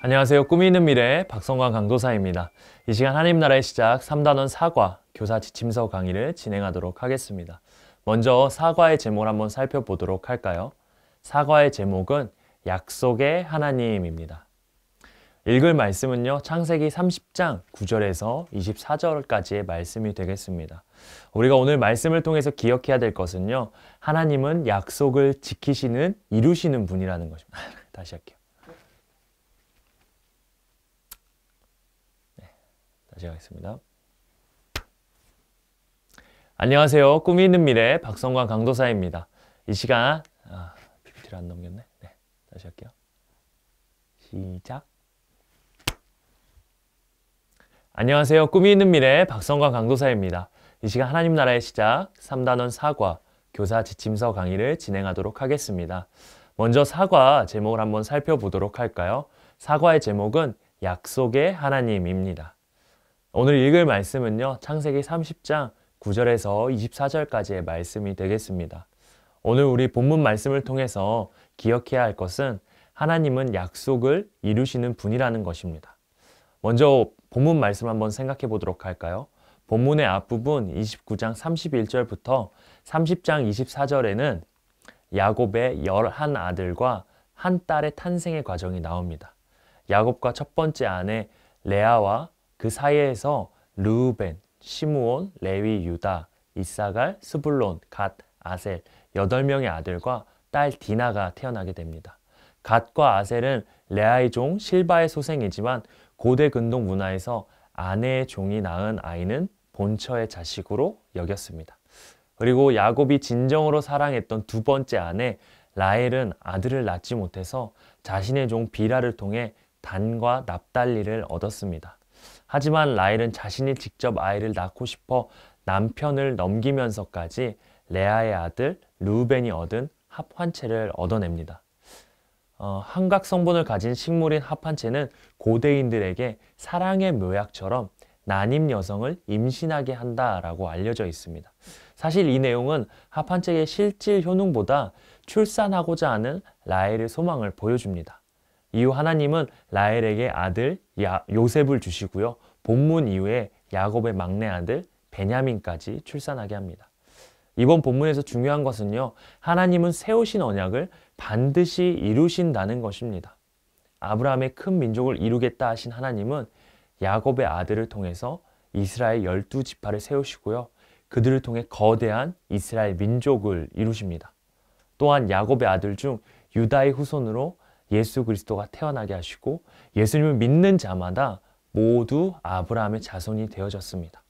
안녕하세요. 꿈이 있는 미래 박성광 강도사입니다. 이 시간 하나님 나라의 시작 3단원 사과 교사 지침서 강의를 진행하도록 하겠습니다. 먼저 사과의 제목을 한번 살펴보도록 할까요? 사과의 제목은 약속의 하나님입니다. 읽을 말씀은요. 창세기 30장 9절에서 24절까지의 말씀이 되겠습니다. 우리가 오늘 말씀을 통해서 기억해야 될 것은요. 하나님은 약속을 지키시는, 이루시는 분이라는 것입니다. 다시 할게요. 다시 하겠습니다. 안녕하세요. 꿈이 있는 미래 박성광 강도사입니다. 이 시간 PPT를 안 넘겼네. 네, 다시 할게요. 시작. 안녕하세요. 꿈이 있는 미래 박성광 강도사입니다. 이 시간 하나님 나라의 시작 3단원 사과 교사 지침서 강의를 진행하도록 하겠습니다. 먼저 사과 제목을 한번 살펴보도록 할까요? 사과의 제목은 약속의 하나님입니다. 오늘 읽을 말씀은요. 창세기 30장 9절에서 24절까지의 말씀이 되겠습니다. 오늘 우리 본문 말씀을 통해서 기억해야 할 것은 하나님은 약속을 이루시는 분이라는 것입니다. 먼저 본문 말씀 한번 생각해 보도록 할까요? 본문의 앞부분 29장 31절부터 30장 24절에는 야곱의 11아들과 한 딸의 탄생의 과정이 나옵니다. 야곱과 첫 번째 아내 레아와 그 사이에서 르우벤, 시므온, 레위, 유다, 이사갈, 스불론, 갓, 아셀 8명의 아들과 딸 디나가 태어나게 됩니다. 갓과 아셀은 레아의 종 실바의 소생이지만 고대 근동 문화에서 아내의 종이 낳은 아이는 본처의 자식으로 여겼습니다. 그리고 야곱이 진정으로 사랑했던 두 번째 아내 라헬은 아들을 낳지 못해서 자신의 종 비라를 통해 단과 납달리를 얻었습니다. 하지만 라헬은 자신이 직접 아이를 낳고 싶어 남편을 넘기면서까지 레아의 아들 르우벤이 얻은 합환체를 얻어냅니다. 한각 성분을 가진 식물인 합환체는 고대인들에게 사랑의 묘약처럼 난임 여성을 임신하게 한다라고 알려져 있습니다. 사실 이 내용은 합환체의 실질 효능보다 출산하고자 하는 라헬의 소망을 보여줍니다. 이후 하나님은 라헬에게 아들 요셉을 주시고요. 본문 이후에 야곱의 막내 아들 베냐민까지 출산하게 합니다. 이번 본문에서 중요한 것은요. 하나님은 세우신 언약을 반드시 이루신다는 것입니다. 아브라함의 큰 민족을 이루겠다 하신 하나님은 야곱의 아들을 통해서 이스라엘 12지파를 세우시고요. 그들을 통해 거대한 이스라엘 민족을 이루십니다. 또한 야곱의 아들 중 유다의 후손으로 예수 그리스도가 태어나게 하시고 예수님을 믿는 자마다 모두 아브라함의 자손이 되어졌습니다.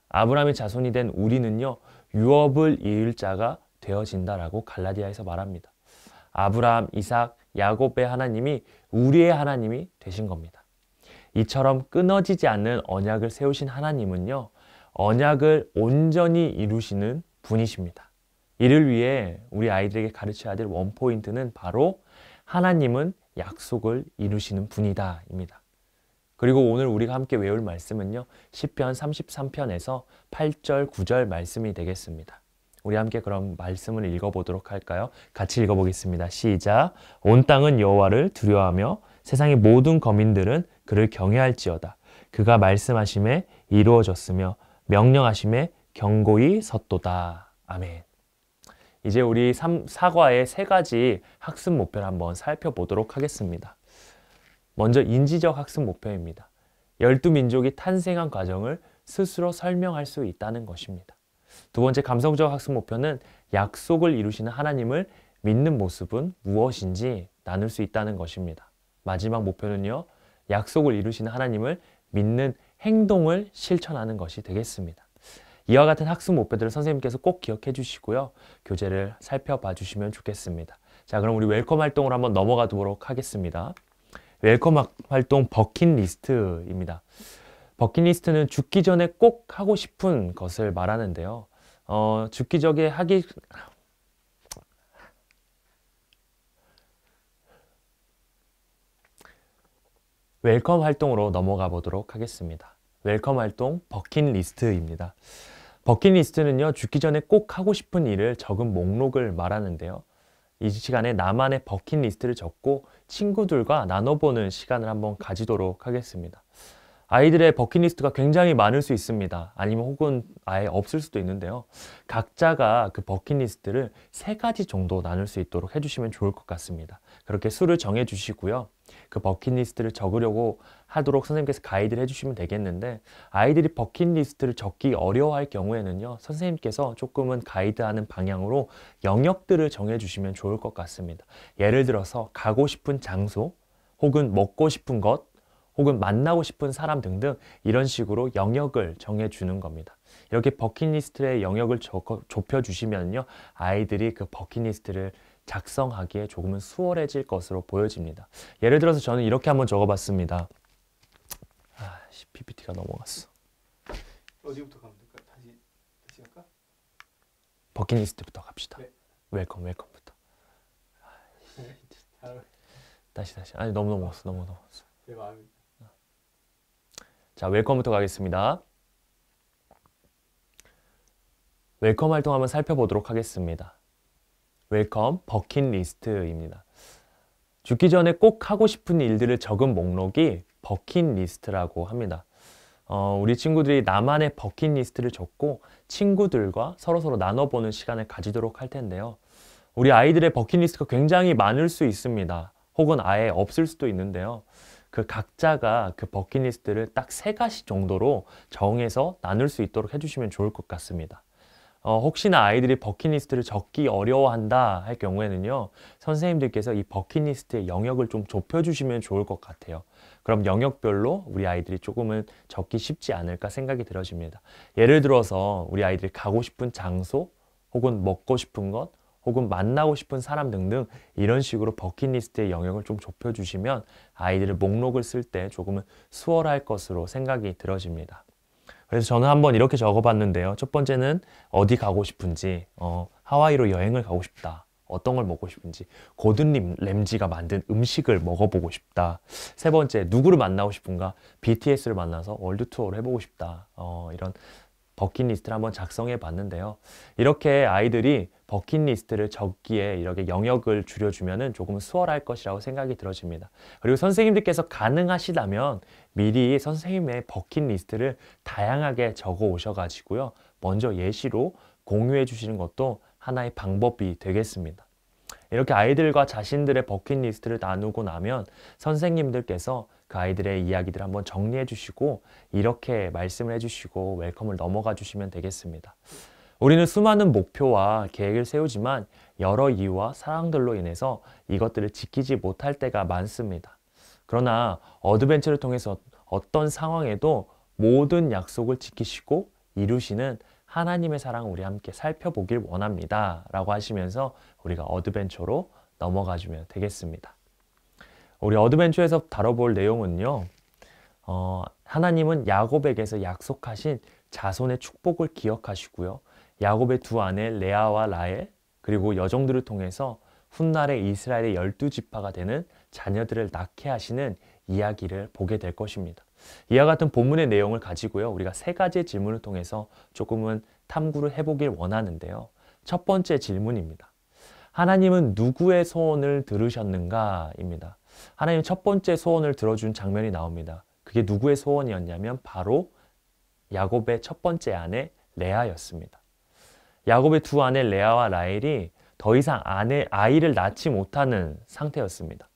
아브라함의 자손이 된 우리는요. 유업을 이을 자가 되어진다라고 갈라디아에서 말합니다. 아브라함, 이삭, 야곱의 하나님이 우리의 하나님이 되신 겁니다. 이처럼 끊어지지 않는 언약을 세우신 하나님은요. 언약을 온전히 이루시는 분이십니다. 이를 위해 우리 아이들에게 가르쳐야 될 원포인트는 바로 하나님은 약속을 이루시는 분이다 입니다. 그리고 오늘 우리가 함께 외울 말씀은요. 시편 33편에서 8절, 9절 말씀이 되겠습니다. 우리 함께 그럼 말씀을 읽어보도록 할까요? 같이 읽어보겠습니다. 시작! 온 땅은 여호와를 두려워하며 세상의 모든 거민들은 그를 경외할지어다. 그가 말씀하심에 이루어졌으며 명령하심에 경고히 섰도다. 아멘. 이제 우리 사과의 3가지 학습 목표를 한번 살펴보도록 하겠습니다. 먼저 인지적 학습 목표입니다. 12민족이 탄생한 과정을 스스로 설명할 수 있다는 것입니다. 두 번째 감성적 학습 목표는 약속을 이루시는 하나님을 믿는 모습은 무엇인지 나눌 수 있다는 것입니다. 마지막 목표는요. 약속을 이루시는 하나님을 믿는 행동을 실천하는 것이 되겠습니다. 이와 같은 학습 목표들을 선생님께서 꼭 기억해 주시고요. 교재를 살펴봐 주시면 좋겠습니다. 자, 그럼 우리 웰컴 활동으로 한번 넘어가도록 하겠습니다. 웰컴 활동 버킷리스트입니다. 버킷리스트는 죽기 전에 꼭 하고 싶은 것을 말하는데요. 죽기 전에 웰컴 활동으로 넘어가 보도록 하겠습니다. 웰컴 활동 버킷리스트입니다. 버킷리스트는요, 죽기 전에 꼭 하고 싶은 일을 적은 목록을 말하는데요. 이 시간에 나만의 버킷리스트를 적고 친구들과 나눠보는 시간을 한번 가지도록 하겠습니다. 아이들의 버킷리스트가 굉장히 많을 수 있습니다. 아니면 혹은 아예 없을 수도 있는데요. 각자가 그 버킷리스트를 3가지 정도 나눌 수 있도록 해주시면 좋을 것 같습니다. 그렇게 수를 정해 주시고요. 그 버킷리스트를 적으려고 하도록 선생님께서 가이드를 해주시면 되겠는데, 아이들이 버킷리스트를 적기 어려워할 경우에는요, 선생님께서 조금은 가이드하는 방향으로 영역들을 정해 주시면 좋을 것 같습니다. 예를 들어서 가고 싶은 장소, 혹은 먹고 싶은 것, 혹은 만나고 싶은 사람 등등 이런 식으로 영역을 정해주는 겁니다. 이렇게 버킷리스트의 영역을 좁혀주시면요, 아이들이 그 버킷리스트를 작성하기에 조금은 수월해질 것으로 보여집니다. 예를 들어서 저는 이렇게 한번 적어봤습니다. PPT가 넘어갔어. 어디부터 가면 될까? 다시 갈까? 버킷리스트부터 갑시다. 네. 웰컴부터. 네. 다시. 아니, 너무 넘어갔어. 내 마음이. 자, 웰컴부터 가겠습니다. 웰컴 활동 한번 살펴보도록 하겠습니다. 웰컴 버킷리스트입니다. 죽기 전에 꼭 하고 싶은 일들을 적은 목록이 버킷리스트라고 합니다. 우리 친구들이 나만의 버킷리스트를 적고 친구들과 서로 나눠보는 시간을 가지도록 할 텐데요. 우리 아이들의 버킷리스트가 굉장히 많을 수 있습니다. 혹은 아예 없을 수도 있는데요. 그 각자가 그 버킷리스트를 딱 3가지 정도로 정해서 나눌 수 있도록 해주시면 좋을 것 같습니다. 혹시나 아이들이 버킷리스트를 적기 어려워한다 할 경우에는요, 선생님들께서 이 버킷리스트의 영역을 좀 좁혀주시면 좋을 것 같아요. 그럼 영역별로 우리 아이들이 조금은 적기 쉽지 않을까 생각이 들어집니다. 예를 들어서 우리 아이들이 가고 싶은 장소, 혹은 먹고 싶은 것, 혹은 만나고 싶은 사람 등등 이런 식으로 버킷리스트의 영역을 좀 좁혀주시면 아이들의 목록을 쓸 때 조금은 수월할 것으로 생각이 들어집니다. 그래서 저는 한번 이렇게 적어봤는데요. 첫 번째는 어디 가고 싶은지, 하와이로 여행을 가고 싶다. 어떤 걸 먹고 싶은지, 고든 램지가 만든 음식을 먹어보고 싶다. 3번째, 누구를 만나고 싶은가? BTS를 만나서 월드 투어를 해보고 싶다. 이런 버킷리스트를 한번 작성해 봤는데요. 이렇게 아이들이 버킷리스트를 적기에 이렇게 영역을 줄여주면 조금 수월할 것이라고 생각이 들어집니다. 그리고 선생님들께서 가능하시다면 미리 선생님의 버킷리스트를 다양하게 적어 오셔가지고요. 먼저 예시로 공유해 주시는 것도 하나의 방법이 되겠습니다. 이렇게 아이들과 자신들의 버킷리스트를 나누고 나면 선생님들께서 그 아이들의 이야기들을 한번 정리해 주시고 이렇게 말씀을 해 주시고 웰컴을 넘어가 주시면 되겠습니다. 우리는 수많은 목표와 계획을 세우지만 여러 이유와 사항들로 인해서 이것들을 지키지 못할 때가 많습니다. 그러나 어드벤처를 통해서 어떤 상황에도 모든 약속을 지키시고 이루시는 하나님의 사랑을 우리 함께 살펴보길 원합니다. 라고 하시면서 우리가 어드벤처로 넘어가 주면 되겠습니다. 우리 어드벤처에서 다뤄볼 내용은요. 하나님은 야곱에게서 약속하신 자손의 축복을 기억하시고요. 야곱의 2 아내 레아와 라헬 그리고 여종들을 통해서 훗날에 이스라엘의 12지파가 되는 자녀들을 낳게 하시는 이야기를 보게 될 것입니다. 이와 같은 본문의 내용을 가지고요. 우리가 3가지의 질문을 통해서 조금은 탐구를 해보길 원하는데요. 첫 번째 질문입니다. 하나님은 누구의 소원을 들으셨는가? 입니다. 하나님 첫 번째 소원을 들어준 장면이 나옵니다. 그게 누구의 소원이었냐면 바로 야곱의 첫 번째 아내 레아였습니다. 야곱의 2 아내 레아와 라헬이 더 이상 아이를 낳지 못하는 상태였습니다.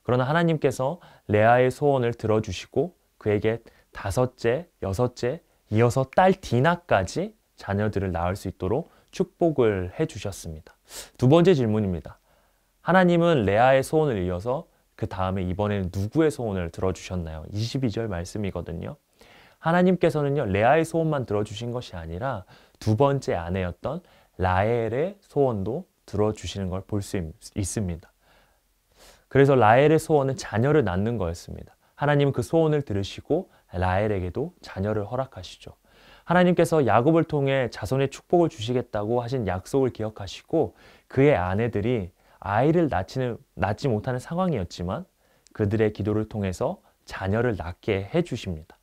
그러나 하나님께서 레아의 소원을 들어주시고 그에게 5째, 6째, 이어서 딸 디나까지 자녀들을 낳을 수 있도록 축복을 해주셨습니다. 2번째 질문입니다. 하나님은 레아의 소원을 이어서 그 다음에 이번에는 누구의 소원을 들어주셨나요? 22절 말씀이거든요. 하나님께서는요, 레아의 소원만 들어주신 것이 아니라 2번째 아내였던 라헬의 소원도 들어주시는 걸 볼 수 있습니다. 그래서 라헬의 소원은 자녀를 낳는 거였습니다. 하나님은 그 소원을 들으시고 라헬에게도 자녀를 허락하시죠. 하나님께서 야곱을 통해 자손의 축복을 주시겠다고 하신 약속을 기억하시고 그의 아내들이 아이를 낳지 못하는 상황이었지만 그들의 기도를 통해서 자녀를 낳게 해주십니다.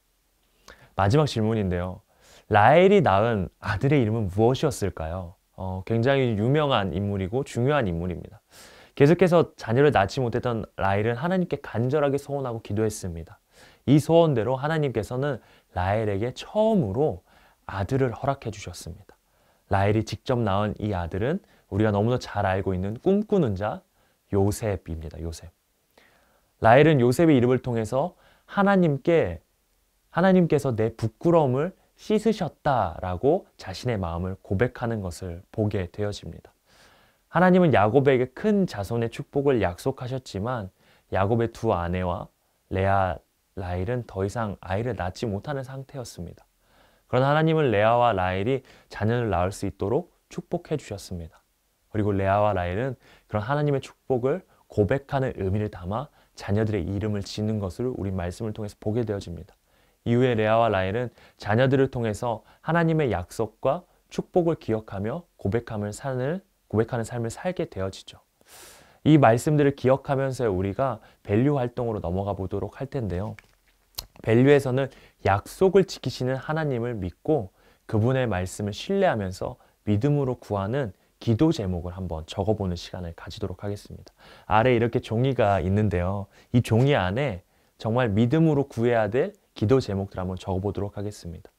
마지막 질문인데요. 라헬이 낳은 아들의 이름은 무엇이었을까요? 굉장히 유명한 인물이고 중요한 인물입니다. 계속해서 자녀를 낳지 못했던 라헬은 하나님께 간절하게 소원하고 기도했습니다. 이 소원대로 하나님께서는 라헬에게 처음으로 아들을 허락해 주셨습니다. 라헬이 직접 낳은 이 아들은 우리가 너무나 잘 알고 있는 꿈꾸는 자 요셉입니다. 요셉. 라헬은 요셉의 이름을 통해서 하나님께서 내 부끄러움을 씻으셨다라고 자신의 마음을 고백하는 것을 보게 되어집니다. 하나님은 야곱에게 큰 자손의 축복을 약속하셨지만 야곱의 두 아내와 레아, 라헬은 더 이상 아이를 낳지 못하는 상태였습니다. 그러나 하나님은 레아와 라헬이 자녀를 낳을 수 있도록 축복해 주셨습니다. 그리고 레아와 라헬은 그런 하나님의 축복을 고백하는 의미를 담아 자녀들의 이름을 짓는 것을 우리 말씀을 통해서 보게 되어집니다. 이후에 레아와 라헬은 자녀들을 통해서 하나님의 약속과 축복을 기억하며 고백하는 삶을 살게 되어지죠. 이 말씀들을 기억하면서 우리가 밸류 활동으로 넘어가 보도록 할 텐데요. 밸류에서는 약속을 지키시는 하나님을 믿고 그분의 말씀을 신뢰하면서 믿음으로 구하는 기도 제목을 한번 적어보는 시간을 가지도록 하겠습니다. 아래 이렇게 종이가 있는데요. 이 종이 안에 정말 믿음으로 구해야 될 기도 제목들 한번 적어보도록 하겠습니다.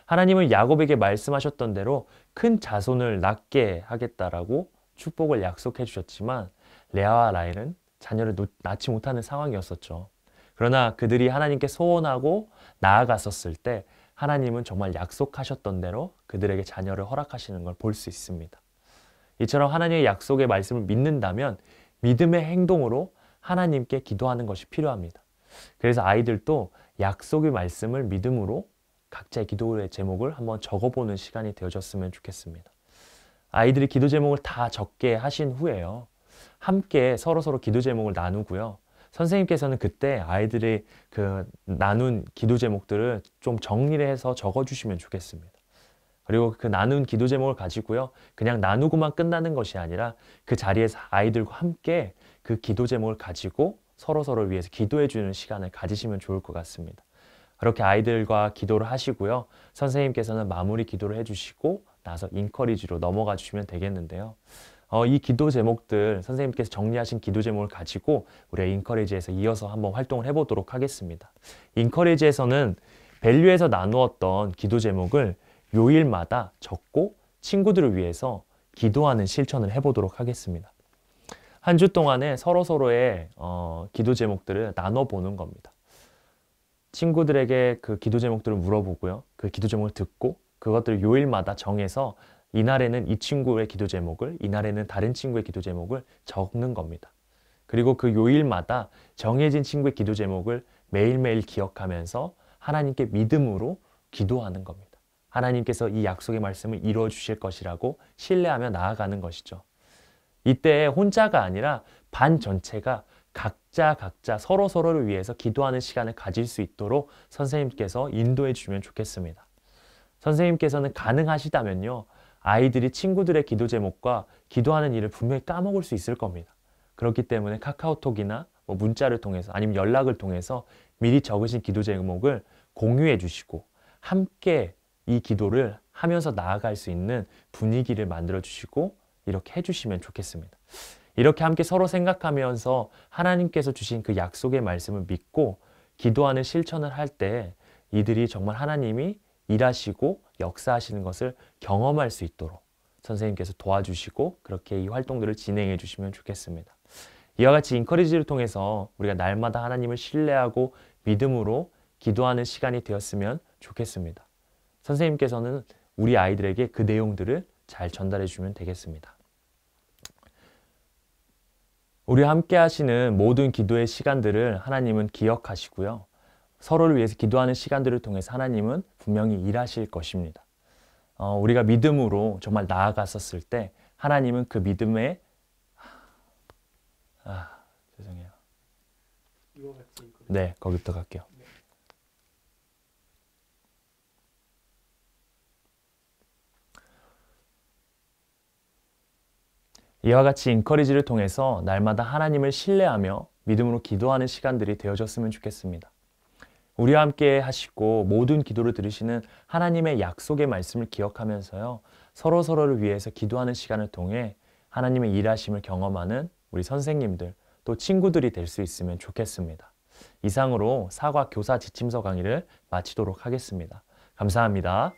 하나님은 야곱에게 말씀하셨던 대로 큰 자손을 낳게 하겠다라고 축복을 약속해 주셨지만 레아와 라헬은 자녀를 낳지 못하는 상황이었었죠. 그러나 그들이 하나님께 소원하고 나아갔었을 때 하나님은 정말 약속하셨던 대로 그들에게 자녀를 허락하시는 걸 볼 수 있습니다. 이처럼 하나님의 약속의 말씀을 믿는다면 믿음의 행동으로 하나님께 기도하는 것이 필요합니다. 그래서 아이들도 약속의 말씀을 믿음으로 각자의 기도의 제목을 한번 적어보는 시간이 되어졌으면 좋겠습니다. 아이들이 기도 제목을 다 적게 하신 후에요. 함께 서로 기도 제목을 나누고요. 선생님께서는 그때 아이들이 나눈 기도 제목들을 좀 정리를 해서 적어주시면 좋겠습니다. 그리고 그 나눈 기도 제목을 가지고요. 그냥 나누고만 끝나는 것이 아니라 그 자리에서 아이들과 함께 그 기도 제목을 가지고 서로를 위해서 기도해 주는 시간을 가지시면 좋을 것 같습니다. 그렇게 아이들과 기도를 하시고요. 선생님께서는 마무리 기도를 해주시고 나서 인커리지로 넘어가 주시면 되겠는데요. 이 기도 제목들 선생님께서 정리하신 기도 제목을 가지고 우리가 인커리지에서 이어서 한번 활동을 해보도록 하겠습니다. 인커리지에서는 밸류에서 나누었던 기도 제목을 요일마다 적고 친구들을 위해서 기도하는 실천을 해보도록 하겠습니다. 한 주 동안에 서로의 기도 제목들을 나눠보는 겁니다. 친구들에게 그 기도 제목들을 물어보고요. 그 기도 제목을 듣고 그것들을 요일마다 정해서 이날에는 이 친구의 기도 제목을, 이날에는 다른 친구의 기도 제목을 적는 겁니다. 그리고 그 요일마다 정해진 친구의 기도 제목을 매일매일 기억하면서 하나님께 믿음으로 기도하는 겁니다. 하나님께서 이 약속의 말씀을 이루어 주실 것이라고 신뢰하며 나아가는 것이죠. 이때 혼자가 아니라 반 전체가 각자 서로를 위해서 기도하는 시간을 가질 수 있도록 선생님께서 인도해 주시면 좋겠습니다. 선생님께서는 가능하시다면요. 아이들이 친구들의 기도 제목과 기도하는 일을 분명히 까먹을 수 있을 겁니다. 그렇기 때문에 카카오톡이나 문자를 통해서 아니면 연락을 통해서 미리 적으신 기도 제목을 공유해 주시고 함께 이 기도를 하면서 나아갈 수 있는 분위기를 만들어 주시고 이렇게 해주시면 좋겠습니다. 이렇게 함께 서로 생각하면서 하나님께서 주신 그 약속의 말씀을 믿고 기도하는 실천을 할 때 이들이 정말 하나님이 일하시고 역사하시는 것을 경험할 수 있도록 선생님께서 도와주시고 그렇게 이 활동들을 진행해 주시면 좋겠습니다. 이와 같이 인커리지를 통해서 우리가 날마다 하나님을 신뢰하고 믿음으로 기도하는 시간이 되었으면 좋겠습니다. 선생님께서는 우리 아이들에게 그 내용들을 잘 전달해 주면 되겠습니다. 우리와 함께 하시는 모든 기도의 시간들을 하나님은 기억하시고요. 서로를 위해서 기도하는 시간들을 통해서 하나님은 분명히 일하실 것입니다. 우리가 믿음으로 정말 나아갔었을 때 하나님은 그 믿음에 죄송해요. 네, 거기부터 갈게요. 이와 같이 인커리지를 통해서 날마다 하나님을 신뢰하며 믿음으로 기도하는 시간들이 되어졌으면 좋겠습니다. 우리와 함께 하시고 모든 기도를 들으시는 하나님의 약속의 말씀을 기억하면서요. 서로를 위해서 기도하는 시간을 통해 하나님의 일하심을 경험하는 우리 선생님들 또 친구들이 될 수 있으면 좋겠습니다. 이상으로 사과 교사 지침서 강의를 마치도록 하겠습니다. 감사합니다.